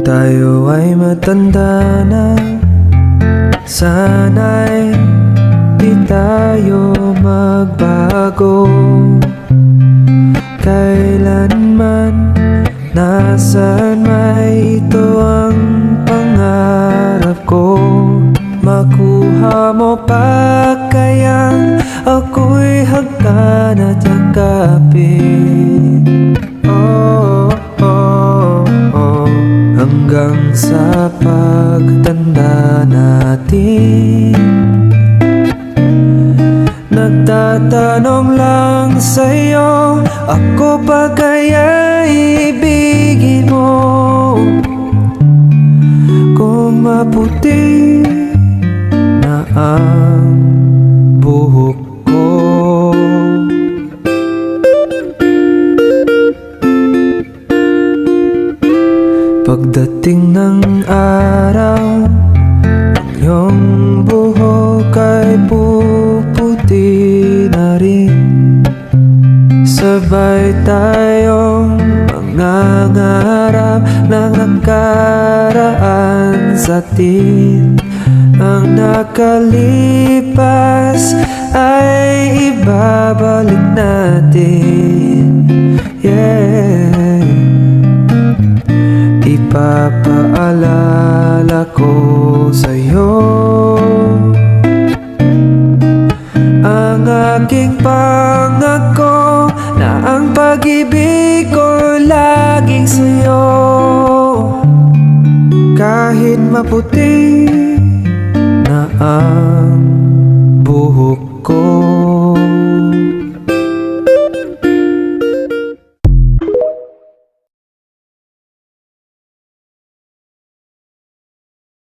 tayo ay matanda na, sana'y di tayo magbago. Kailanman, nasaan may ito ang pangarap ko. Makuha mo pa kayang ako'y hagdan at yakapin. Oh, oh, oh. Hanggang sa pagtanda natin, nagtatanong lang sa'yo, ako pa kaya ibigin mo? Kung maputi na ang buhok ko, pagdating ng araw, ang iyong buhok ay puputi na rin. Sabay tayong mangangarap ng nakaraan sa atin. Ang nakalipas ay ibabalik natin. Yeah. Ipapaalala ko sa'yo ang aking pangako na ang pag-ibig ko laging sa'yo. Kahit maputi na ang buhok ko.